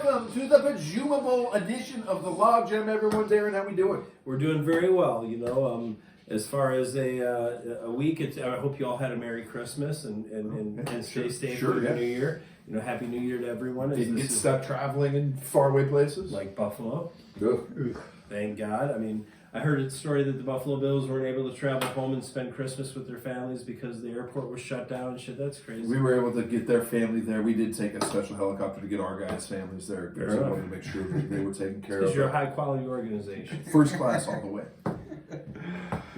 welcome to the presumable edition of the LOGJAM, everyone. Darren, how we doing? We're doing very well, as far as a week, I hope you all had a Merry Christmas and stay safe for the New Year. Happy New Year to everyone. Didn't get stuck traveling in faraway places? Like Buffalo. Ugh. Thank God. I heard a story that the Buffalo Bills weren't able to travel home and spend Christmas with their families because the airport was shut down and shit. That's crazy. We were able to get their family there. We did take a special helicopter to get our guys' families there because we wanted to make sure that they were taken care of. Because you're a high-quality organization. First class all the way.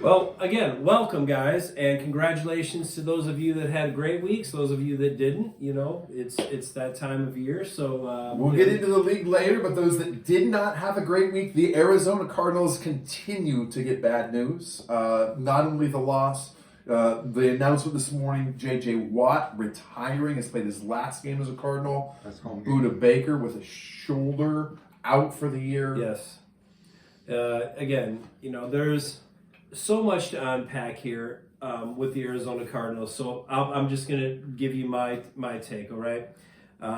Well, again, welcome, guys, and congratulations to those of you that had great weeks. Those of you that didn't, it's that time of year. So we'll get into the league later, but those that did not have a great week, the Arizona Cardinals continue to get bad news. Not only the loss, the announcement this morning: J.J. Watt retiring, has played his last game as a Cardinal. Buda Baker with a shoulder out for the year. Yes. Again, there's so much to unpack here with the Arizona Cardinals. So I'm just going to give you my take, all right? We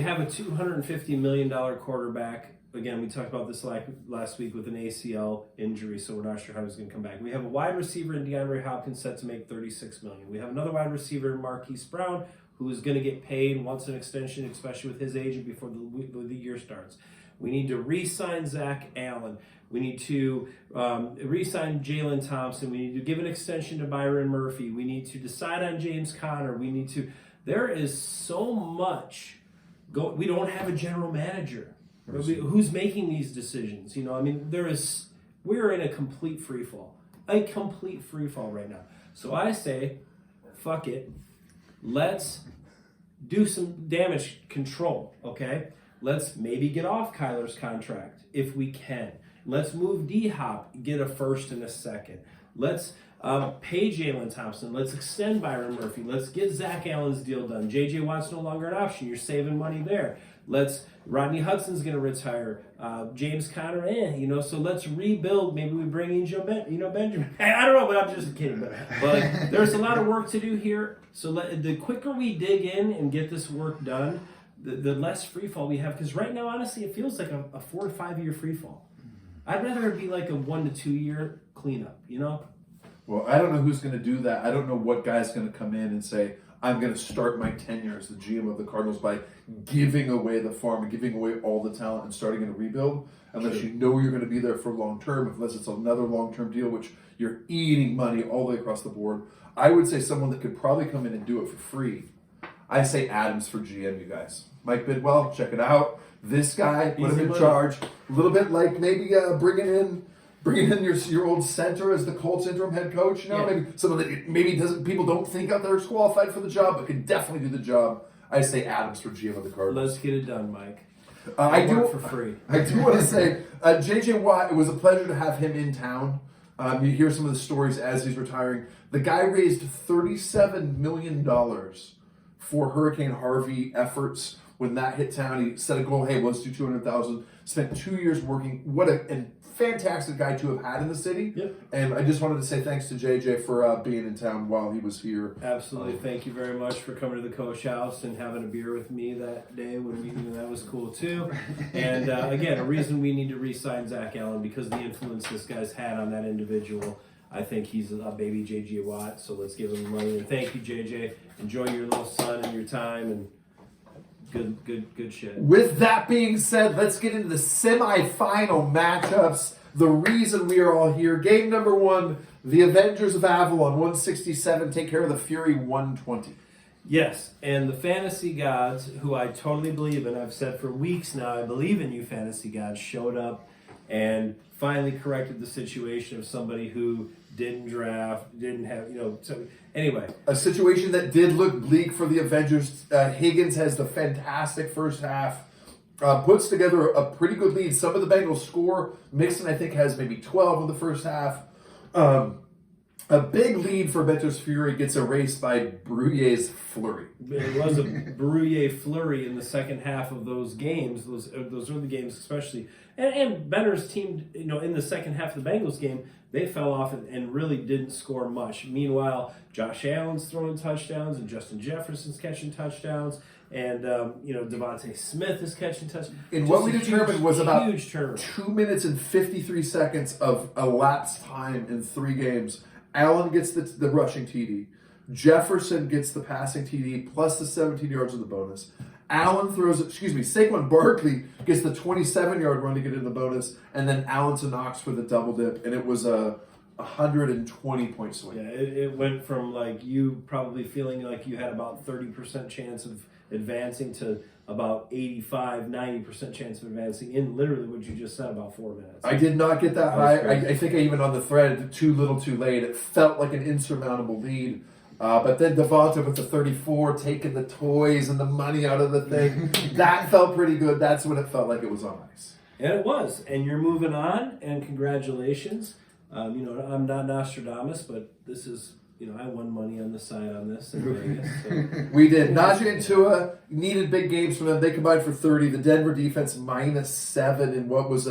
have a $250 million quarterback. Again, we talked about this last week with an ACL injury, so we're not sure how he's going to come back. We have a wide receiver in DeAndre Hopkins set to make $36 million. We have another wide receiver in Marquise Brown who is going to get paid, wants an extension, especially with his age before the year starts. We need to re-sign Zach Allen. We need to re-sign Jalen Thompson. We need to give an extension to Byron Murphy. We need to decide on James Conner. There is so much. We don't have a general manager who's making these decisions. We're in a complete free fall. A complete free fall right now. So I say, fuck it. Let's do some damage control, okay? Let's maybe get off Kyler's contract if we can. Let's move D-Hop, get a first and a second. Let's pay Jalen Thompson. Let's extend Byron Murphy. Let's get Zach Allen's deal done. J.J. Watt's no longer an option. You're saving money there. Rodney Hudson's going to retire. James Conner, so let's rebuild. Maybe we bring in Benjamin. I don't know, but I'm just kidding. But there's a lot of work to do here. So the quicker we dig in and get this work done, the less free fall we have. Because right now, honestly, it feels like a 4 to 5 year free fall. I'd rather it be like a 1 to 2 year cleanup, Well, I don't know who's going to do that. I don't know what guy's going to come in and say, I'm going to start my tenure as the GM of the Cardinals by giving away the farm and giving away all the talent and starting in a rebuild, unless you know you're going to be there for long term, unless it's another long-term deal, which you're eating money all the way across the board. I would say someone that could probably come in and do it for free. I say Adams for GM, you guys. Mike Bidwell, check it out. This guy, put him in charge. A little bit like maybe bringing in your old center as the Colts interim head coach. Maybe someone that people don't think out there is qualified for the job, but can definitely do the job. I say Adams for GM of the Cardinals. Let's get it done, Mike. I do work for free. I do want to say, J.J. Watt. It was a pleasure to have him in town. You hear some of the stories as he's retiring. The guy raised $37 million for Hurricane Harvey efforts. When that hit town, he set a goal, hey, let's do $200,000. Spent 2 years working. What a fantastic guy to have had in the city. Yep. And I just wanted to say thanks to JJ for being in town while he was here. Absolutely. Thank you very much for coming to the Coach House and having a beer with me that day. That was cool, too. And, again, a reason we need to re-sign Zach Allen because the influence this guy's had on that individual. I think he's a baby J.J. Watt, so let's give him the money. And thank you, JJ. Enjoy your little son and your time, and good shit. With that being said, let's get into the semifinal matchups. The reason we are all here. Game number 1, the Avengers of Avalon, 167, take care of the Fury, 120. Yes, and the fantasy gods, who I totally believe in, I've said for weeks now, I believe in you fantasy gods, showed up and finally corrected the situation of somebody who didn't draft, didn't have, so anyway. A situation that did look bleak for the Avengers. Higgins has the fantastic first half, puts together a pretty good lead. Some of the Bengals score. Mixon, I think, has maybe 12 in the first half. A big lead for Benter's Fury gets erased by Bruyer's flurry. It was a Bruyere flurry in the second half of those games, those early games especially. And Benter's team, in the second half of the Bengals game, they fell off and really didn't score much. Meanwhile, Josh Allen's throwing touchdowns and Justin Jefferson's catching touchdowns. And, Devontae Smith is catching touchdowns. And what we determined was about huge turnaround. 2 minutes and 53 seconds of elapsed time in 3 games. Allen gets the rushing TD. Jefferson gets the passing TD plus the 17 yards of the bonus. Saquon Barkley gets the 27-yard run to get in the bonus, and then Allen to Knox for the double dip, and it was a 120-point swing. Yeah, it went from you probably feeling like you had about 30% chance of advancing to about 85-90% chance of advancing in literally what you just said, about 4 minutes. I did not get that high. I think I even on the thread, too little too late. It felt like an insurmountable lead. But then Devonta with the 34 taking the toys and the money out of the thing. That felt pretty good. That's when it felt like it was on ice. And it was. And you're moving on, and congratulations. I'm not Nostradamus, but this is, I won money on the side on this in Vegas. So. We did. Najee and Tua needed big games from them. They combined for 30. The Denver defense -7 in what was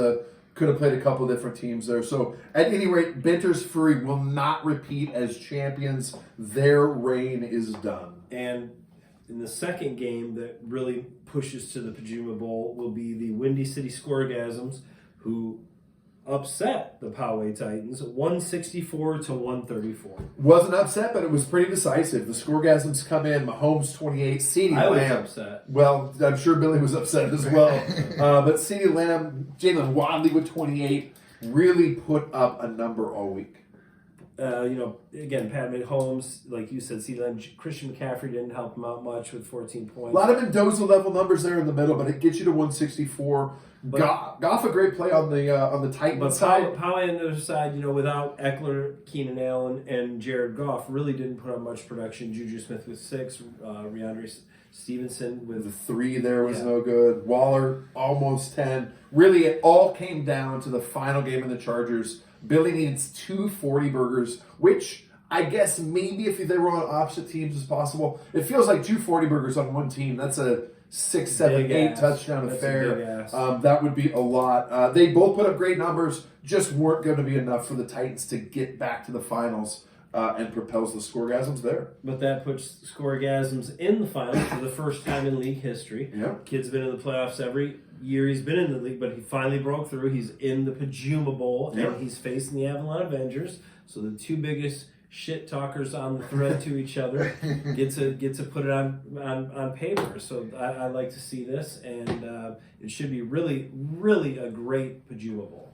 could have played a couple different teams there. So at any rate, Benter's Fury will not repeat as champions. Their reign is done. And in the second game that really pushes to the Pajuma Bowl will be the Windy City Scoregasms, who upset the Poway Titans 164-134. Wasn't upset, but it was pretty decisive. The Scoregasms come in, Mahomes 28, CeeDee Lamb. I was upset. Well, I'm sure Billy was upset as well. But CeeDee Lamb, Jalen Wadley with 28, really put up a number all week. Again, Pat Mahomes, like you said, CeeDee Lamb, Christian McCaffrey didn't help him out much with 14 points. A lot of Mendoza level numbers there in the middle, but it gets you to 164. Goff a great play on the Titans side. Poway on the other side, without Eckler, Keenan Allen, and Jared Goff, really didn't put up much production. Juju Smith with 6, Riandre Stevenson with the 3 there was no good. Waller almost 10. Really, it all came down to the final game of the Chargers. Billy needs 2 40 burgers, which I guess maybe if they were on opposite teams is possible. It feels like 2 40 burgers on one team. That's a 6, 7, 8 touchdown affair. That would be a lot. They both put up great numbers, just weren't going to be enough for the Titans to get back to the finals and propels the Scoregasms there. But that puts Scoregasms in the finals for the first time in league history. Yep. Kid's been in the playoffs every year he's been in the league, but he finally broke through. He's in the Pajuma Bowl, and he's facing the Avalon Avengers. So the 2 biggest shit talkers on the thread to each other get to put it on paper. So I like to see this, and it should be really, really a great Pajuma Bowl.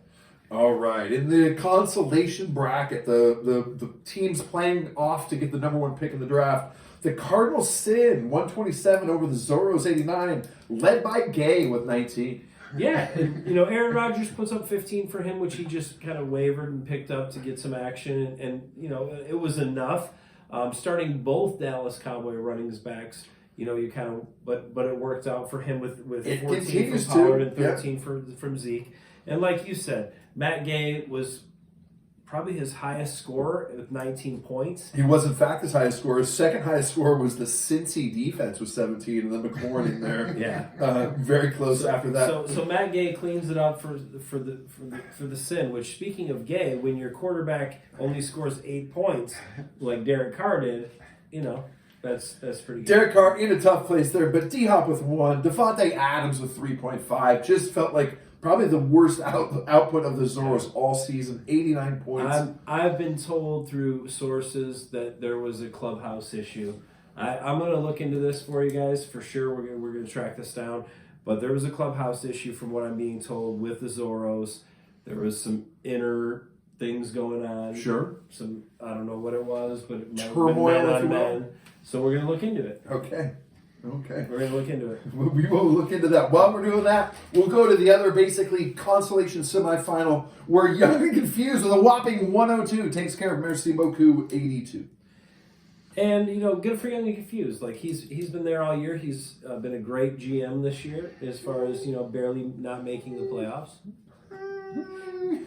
All right. In the consolation bracket, the teams playing off to get the number 1 pick in the draft, the Cardinals sin 127 over the Zorros 89, led by Gay with 19. Yeah, and, Aaron Rodgers puts up 15 for him, which he just kind of wavered and picked up to get some action, and it was enough. Starting both Dallas Cowboy running backs, you kind of, but it worked out for him with 14 from Pollard and 13 from Zeke. And like you said, Matt Gay was probably his highest score with 19 points. He was, in fact, his highest score. His second highest score was the Cincy defense with 17, and then McLaurin in there. Very close after that. So Matt Gay cleans it up for the sin. Which, speaking of Gay, when your quarterback only scores 8 points, like Derek Carr did, that's pretty good. Derek Carr in a tough place there, but D-Hop with 1, Devontae Adams with 3.5. Just felt like probably the worst output of the Zorros all season, 89 points. I've been told through sources that there was a clubhouse issue. I'm going to look into this for you guys for sure. We're going to track this down. But there was a clubhouse issue from what I'm being told with the Zorros. There was some inner things going on. Sure. Some, I don't know what it was, but it turmoil, if you will. So we're going to look into it. Okay. We're going to look into it. We will look into that. While we're doing that, we'll go to the other basically consolation semifinal where Young and Confused with a whopping 102 takes care of Merci Beaucoup 82. And, good for Young and Confused. Like, he's been there all year. He's been a great GM this year as far as, barely not making the playoffs.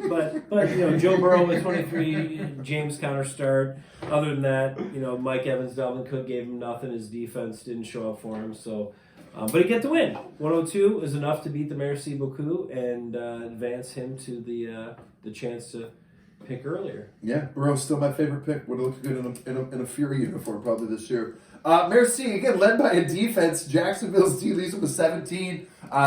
But Joe Burrow with 23, James Conner start. Other than that, Mike Evans, Dalvin Cook gave him nothing. His defense didn't show up for him. So, but he get the win. 102 is enough to beat the Merci Beaucoup and advance him to the chance to pick earlier. Yeah, Burrow's still my favorite pick. Would have looked good in a Fury uniform probably this year. Merci, again, led by a defense. Jacksonville's D leads with 17.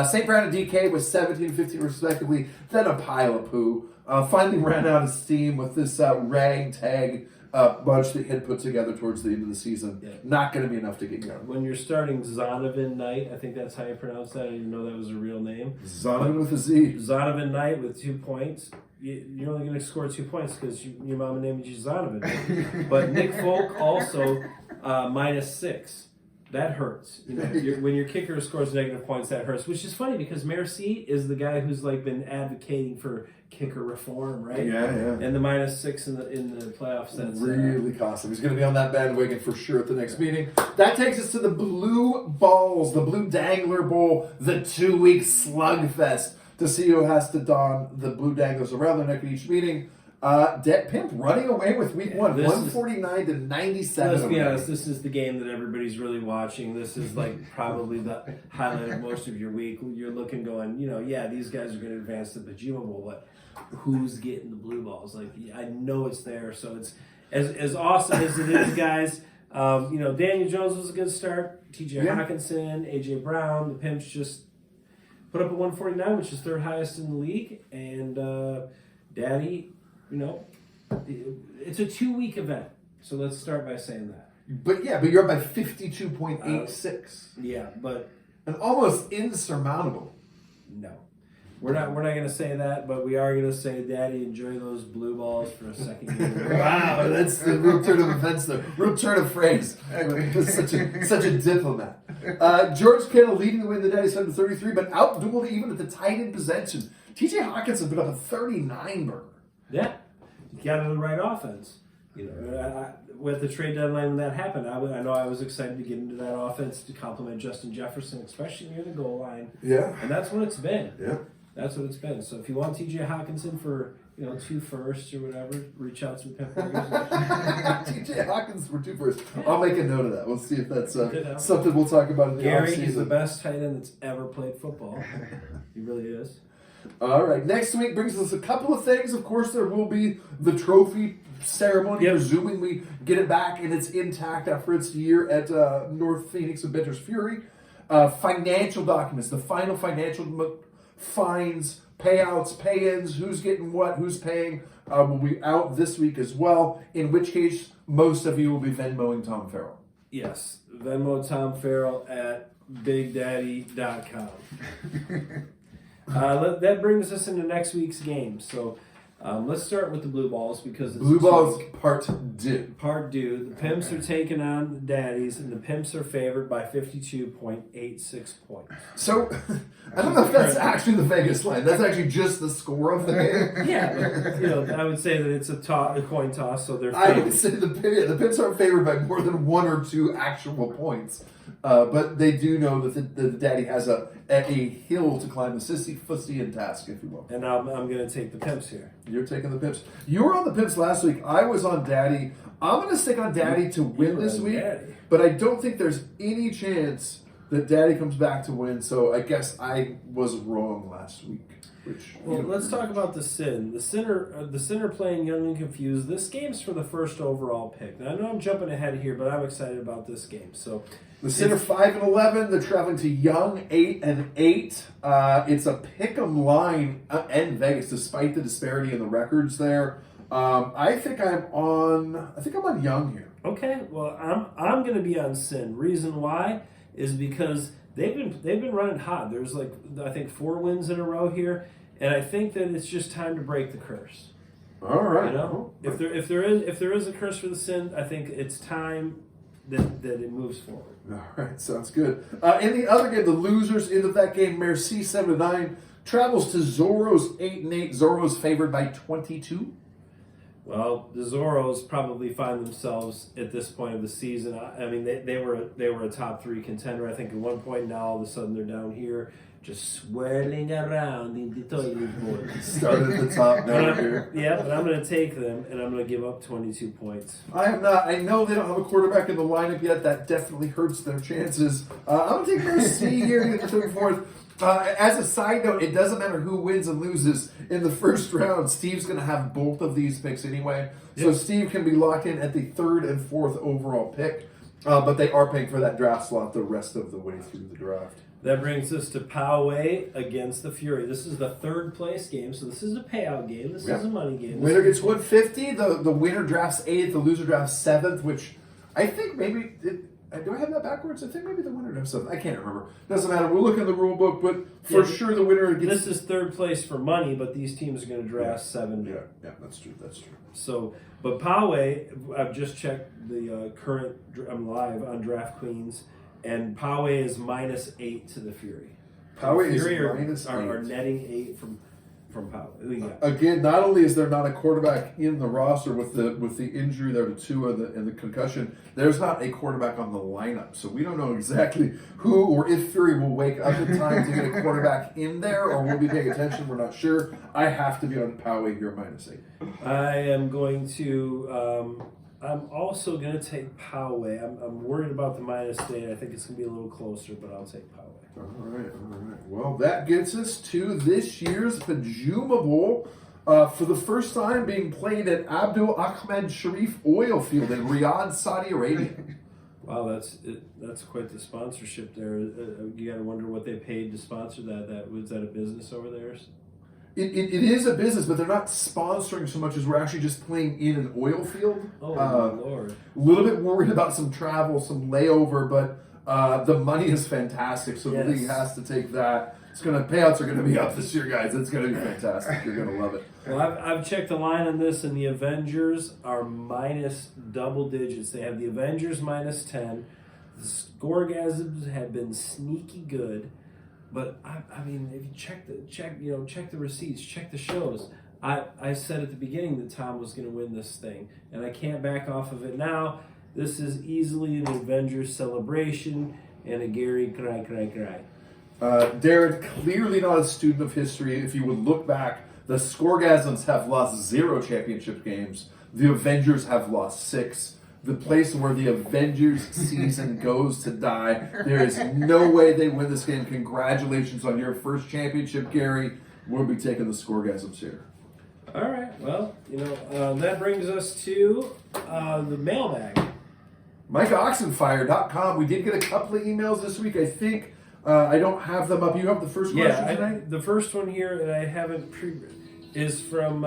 St. Brown and DK with 17 and 15 respectively. Then a pile of poo. Finally ran out of steam with this ragtag bunch that he had put together towards the end of the season. Yeah. Not going to be enough to get going. When you're starting Zonovan Knight, I think that's how you pronounce that. I didn't know that was a real name. Zonovan with a Z. Zonovan Knight with 2 points. You're only going to score 2 points because your mama named you Zonovan. But Nick Folk also -6. That hurts. When your kicker scores negative points, that hurts. Which is funny because Merci is the guy who's been advocating for kicker reform, right? Yeah. And the -6 in the playoffs. That's really cost him. He's going to be on that bandwagon for sure at the next meeting. That takes us to the Blue Balls, the Blue Dangler Bowl, the 2-week slugfest to see who has to don the Blue Danglers around their neck at each meeting. Det Pimp running away with week 1, 149 to 97. Let's be honest, this is the game that everybody's really watching. This is probably the highlight of most of your week. You're looking going, these guys are going to advance to the Bajima Bowl, but who's getting the blue balls? I know it's there, so it's as awesome as it is, guys. Daniel Jones was a good start. TJ Hawkinson, AJ Brown, the Pimps just put up a 149, which is third highest in the league, and Daddy. It's a 2-week event, so let's start by saying that. But you're up by 52.86. And almost insurmountable. No, we're not going to say that, but we are going to say, Daddy, enjoy those blue balls for a second game. Wow, that's the real turn of events, the real turn of phrase. such a diplomat. George Kittle leading the way in the Daddy 7-33, but outdueled even at the tight end possession. TJ Hawkinson put up a 39 burger. Yeah, you got into the right offense. With the trade deadline when that happened, I know I was excited to get into that offense to complement Justin Jefferson, especially near the goal line. Yeah, and that's what it's been. Yeah, that's what it's been. So if you want TJ Hawkinson for 2 firsts or whatever, reach out to Pimp Burgers. TJ Hawkins for 2 firsts. I'll make a note of that. We'll see if that's something we'll talk about in the offseason. Gary is the best tight end that's ever played football. He really is. All right, next week brings us a couple of things. Of course, there will be the trophy ceremony, presuming we get it back and it's intact after its year at North Phoenix and Benter's Fury. Financial documents, the final financial fines, payouts, pay-ins, who's getting what, who's paying, will be out this week as well, in which case most of you will be Venmoing Tom Farrell. Yes, Venmo Tom Farrell at BigDaddy.com. That brings us into next week's game. So let's start with the Blue Balls because it's Blue Balls Part 2. The Pimps are taking on the Daddies, and the Pimps are favored by 52.86 points. So I don't know if that's actually the Vegas line. That's actually just the score of the game. Yeah, but, I would say that it's a coin toss, so they're. I would say the Pimps aren't favored by more than 1 or 2 actual points. But they do know that the Daddy has a hill to climb, the Sisyphusian task, if you will. And I'm going to take the Pimps here. You're taking the Pimps. You were on the Pimps last week. I was on Daddy. I'm going to stick on Daddy to win this week. Daddy. But I don't think there's any chance that Daddy comes back to win. So I guess I was wrong last week. Let's talk about the Sin. The Sinner playing Young and Confused. This game's for the first overall pick. Now I know I'm jumping ahead here, but I'm excited about this game. So the Sinner 5-11. They're traveling to Young 8-8. It's a pick'em line in Vegas, despite the disparity in the records there. I think I'm on Young here. Okay, well I'm going to be on Sin. Reason why is because they've been running hot. There's I think 4 wins in a row here. And I think that it's just time to break the curse. All right. If there is a curse for the Sin, I think it's time that it moves forward. All right, sounds good. In the other game, the losers into that game, Merci 7-9 travels to Zorro's 8-8. Zorro's favored by 22. Well, the Zorros probably find themselves at this point of the season. I mean, they were a top 3 contender. I think at one point now, all of a sudden they're down here. just swirling around in the toilet bowl. Start at the top down here. Yeah, but I'm going to take them, and I'm going to give up 22 points. I am not. I know they don't have a quarterback in the lineup yet. That definitely hurts their chances. I'm going to take Mercy here to get the third and fourth. As a side note, it doesn't matter who wins and loses in the first round. Steve's going to have both of these picks anyway. So Steve can be locked in at the third and fourth overall pick. But they are paying for that draft slot the rest of the way through the draft. That brings us to Poway against the Fury. This is the third place game, so this is a payout game. This is a money game. Winner gets 150. The winner drafts 8th. The loser drafts 7th, which I think maybe... do I have that backwards? I think maybe the winner drafts 7th. I can't remember. Doesn't matter. We'll look in the rule book, but for sure the winner gets... This is third place for money, but these teams are going to draft 7. Yeah, that's true. That's true. So, but Poway, I've just checked the current... I'm live on Draft Queens, and Poway is -8 to the Fury. Poway is -8. -8. Are netting 8 from Poway. Again, not only is there not a quarterback in the roster with the injury there to Tua and the concussion, there's not a quarterback on the lineup. So we don't know exactly who or if Fury will wake up in time to get a quarterback in there, or we'll be paying attention. We're not sure. I have to be on Poway here -8. I am going to. I'm also going to take Poway. I'm worried about the -8. I think it's going to be a little closer, but I'll take Poway. All right. Well, that gets us to this year's Pajuma Bowl. For the first time being played at Abdul Ahmed Sharif Oil Field in Riyadh, Saudi Arabia. Wow, that's quite the sponsorship there. You got to wonder what they paid to sponsor that. Was that a business over there? It is a business, but they're not sponsoring so much as we're actually just playing in an oil field. Oh, Lord. A little bit worried about some travel, some layover, but the money is fantastic, so the league has to take that. Payouts are going to be up this year, guys. It's going to be fantastic. You're going to love it. Well, I've checked the line on this, and the Avengers are minus double digits. They have the Avengers -10. The Scoregasms have been sneaky good. But I mean, if you check the receipts, check the shows. I said at the beginning that Tom was going to win this thing, and I can't back off of it now. This is easily an Avengers celebration and a Gary cry. Darren, clearly not a student of history. If you would look back, the Scoregasms have lost 0 championship games. The Avengers have lost 6. The place where the Avengers season goes to die. There is no way they win this game. Congratulations on your first championship, Gary. We'll be taking the Scoregasms here. All right. Well, that brings us to the mailbag. MikeOxenfire.com. We did get a couple of emails this week. I think I don't have them up. You have the first question tonight? The first one here that I haven't is from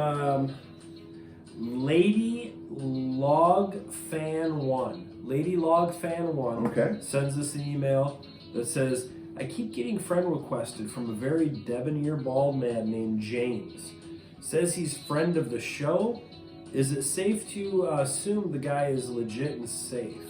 Lady Log Fan 1. Lady Log Fan 1 sends us an email that says, I keep getting friend requested from a very debonair bald man named James. Says he's friend of the show. Is it safe to assume the guy is legit and safe?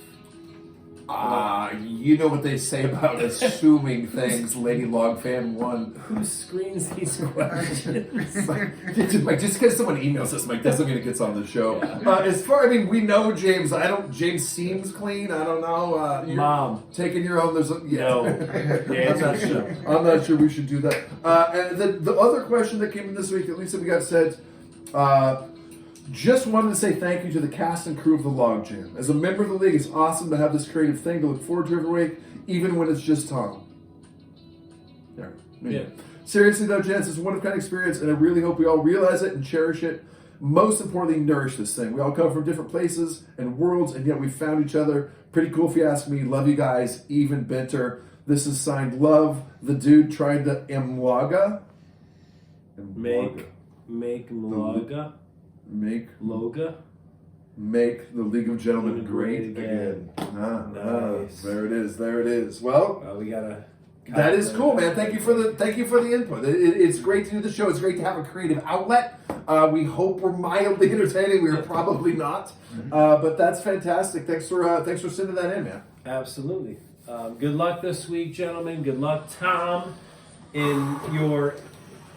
You know what they say about assuming things, Lady Log Fan 1. Who screens these questions? Mike, just because someone emails us, Mike, doesn't mean it gets on the show. Yeah. We know James. James seems clean. I don't know. Mom. Taking your own, No. I'm not sure we should do that. And the other question that came in this week, at least that we got said, just wanted to say thank you to the cast and crew of the LOGJAM. As a member of the league, it's awesome to have this creative thing to look forward to every week, even when it's just Tom. Yeah. Seriously though, gents, it's a one-of-a-kind experience, and I really hope we all realize it and cherish it. Most importantly, nourish this thing. We all come from different places and worlds, and yet we found each other. Pretty cool if you ask me. Love you guys, even Benter. This is signed Love. The dude tried to Mlaga. Make Mlaga. Make the League of Gentlemen great again. Nice. There it is. Well, we gotta. That is cool, man. Thank you for the input. It's great to do the show. It's great to have a creative outlet. We hope we're mildly entertaining. We are probably not, but that's fantastic. Thanks for sending that in, man. Absolutely. Good luck this week, gentlemen. Good luck, Tom, in your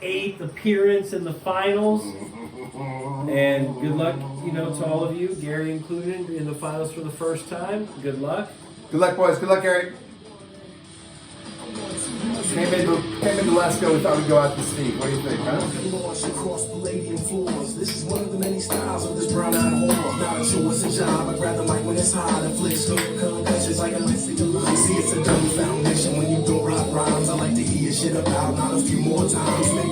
8th appearance in the finals. And good luck, to all of you, Gary included, in the finals for the first time. Good luck. Good luck, boys. Good luck, Gary. Hey, Came into Let's Go, we thought we'd go out to sneak. What do you think, huh? Across Palladium floors. This is one of the many styles of this brown-eyed whore. Not until it's a job, I'd rather like when it's hot. And flicks concussions like a messy line. See, it's a dummy foundation when you go rock rhymes. I like to hear shit about not a few more times.